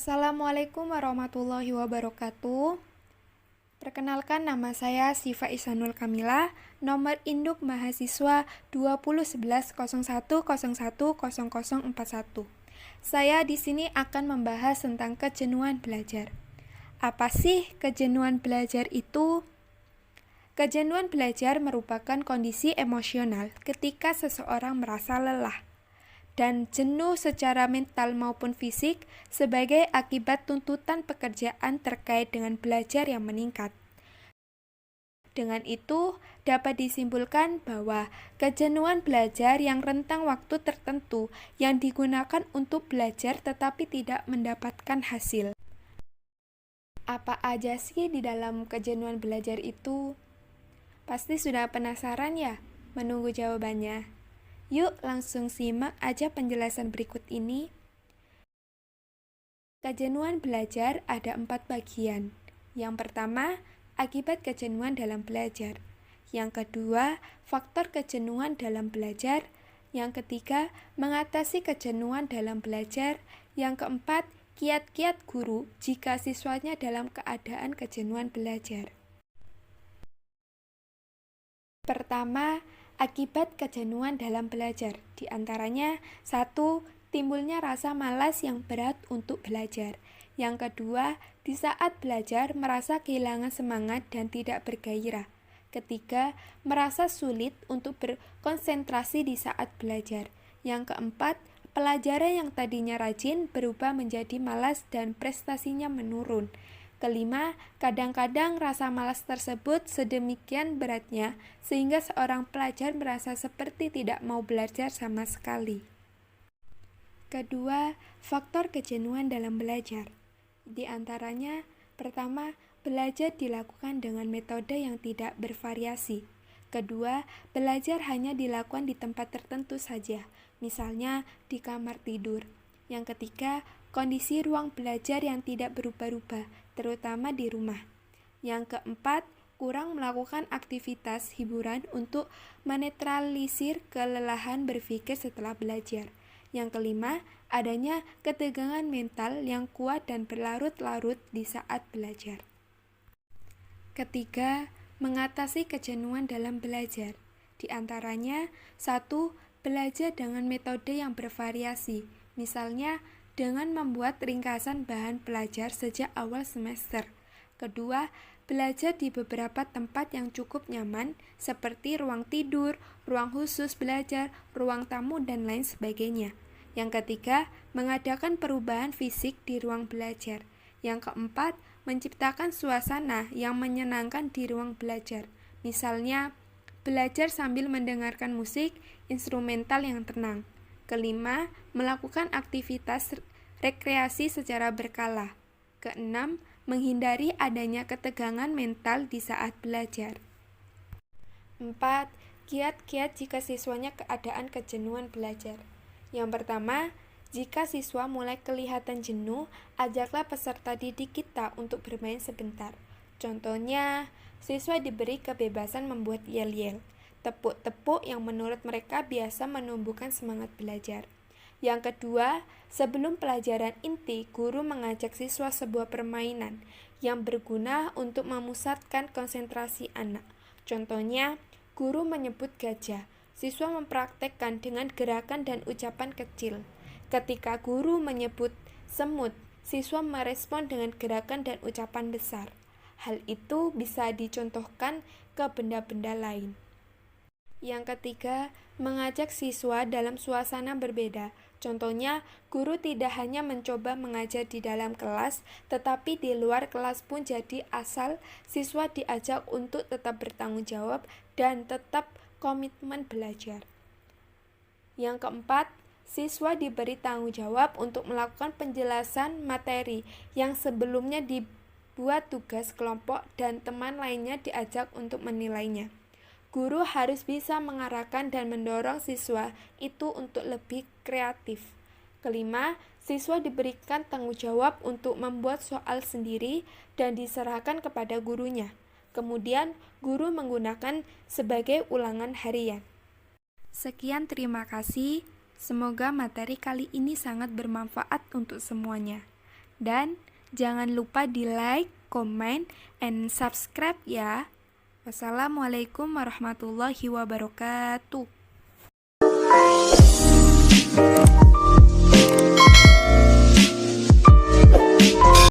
Assalamualaikum warahmatullahi wabarakatuh. Perkenalkan, nama saya Siva Ihsanul Kamila, nomor induk mahasiswa 201101010041. Saya di sini akan membahas tentang kejenuhan belajar. Apa sih kejenuhan belajar itu? Kejenuhan belajar merupakan kondisi emosional ketika seseorang merasa lelah dan jenuh secara mental maupun fisik sebagai akibat tuntutan pekerjaan terkait dengan belajar yang meningkat. Dengan itu, dapat disimpulkan bahwa kejenuhan belajar yang rentang waktu tertentu yang digunakan untuk belajar tetapi tidak mendapatkan hasil. Apa aja sih di dalam kejenuhan belajar itu? Pasti sudah penasaran ya menunggu jawabannya. Yuk langsung simak aja penjelasan berikut ini. Kejenuhan belajar ada 4 bagian. Yang pertama, akibat kejenuhan dalam belajar. Yang kedua, faktor kejenuhan dalam belajar. Yang ketiga, mengatasi kejenuhan dalam belajar. Yang keempat, kiat-kiat guru jika siswanya dalam keadaan kejenuhan belajar. Pertama, akibat kejenuhan dalam belajar, di antaranya 1. Timbulnya rasa malas yang berat untuk belajar. Yang kedua, di saat belajar merasa kehilangan semangat dan tidak bergairah. Ketiga, merasa sulit untuk berkonsentrasi di saat belajar. Yang keempat, pelajaran yang tadinya rajin berubah menjadi malas dan prestasinya menurun. Kelima, kadang-kadang rasa malas tersebut sedemikian beratnya sehingga seorang pelajar merasa seperti tidak mau belajar sama sekali. Kedua, faktor kejenuhan dalam belajar. Di antaranya, pertama, belajar dilakukan dengan metode yang tidak bervariasi. Kedua, belajar hanya dilakukan di tempat tertentu saja, misalnya di kamar tidur. Yang ketiga, kondisi ruang belajar yang tidak berubah-ubah, terutama di rumah. Yang keempat, kurang melakukan aktivitas hiburan untuk menetralisir kelelahan berpikir setelah belajar. Yang kelima, adanya ketegangan mental yang kuat dan berlarut-larut di saat belajar. Ketiga, mengatasi kejenuhan dalam belajar. Di antaranya, 1. Belajar dengan metode yang bervariasi. Misalnya, dengan membuat ringkasan bahan belajar sejak awal semester. Kedua, belajar di beberapa tempat yang cukup nyaman, seperti ruang tidur, ruang khusus belajar, ruang tamu, dan lain sebagainya. Yang ketiga, mengadakan perubahan fisik di ruang belajar. Yang keempat, menciptakan suasana yang menyenangkan di ruang belajar. Misalnya, belajar sambil mendengarkan musik instrumental yang tenang. Kelima, melakukan aktivitas rekreasi secara berkala. Keenam, menghindari adanya ketegangan mental di saat belajar. 4. Kiat-kiat jika siswanya keadaan kejenuhan belajar. Yang pertama, jika siswa mulai kelihatan jenuh, ajaklah peserta didik kita untuk bermain sebentar. Contohnya, siswa diberi kebebasan membuat yel-yel, tepuk-tepuk yang menurut mereka biasa menumbuhkan semangat belajar. Yang kedua, sebelum pelajaran inti, guru mengajak siswa sebuah permainan yang berguna untuk memusatkan konsentrasi anak. Contohnya, guru menyebut gajah. Siswa mempraktekkan dengan gerakan dan ucapan kecil. Ketika guru menyebut semut, siswa merespon dengan gerakan dan ucapan besar. Hal itu bisa dicontohkan ke benda-benda lain. Yang ketiga, mengajak siswa dalam suasana berbeda. Contohnya, guru tidak hanya mencoba mengajar di dalam kelas, tetapi di luar kelas pun jadi asal siswa diajak untuk tetap bertanggung jawab dan tetap komitmen belajar. Yang keempat, siswa diberi tanggung jawab untuk melakukan penjelasan materi yang sebelumnya dibuat tugas kelompok dan teman lainnya diajak untuk menilainya. Guru harus bisa mengarahkan dan mendorong siswa itu untuk lebih kreatif. Kelima, siswa diberikan tanggung jawab untuk membuat soal sendiri dan diserahkan kepada gurunya. Kemudian, guru menggunakan sebagai ulangan harian. Sekian, terima kasih. Semoga materi kali ini sangat bermanfaat untuk semuanya. Dan jangan lupa di like, comment, and subscribe ya. Wassalamualaikum warahmatullahi wabarakatuh.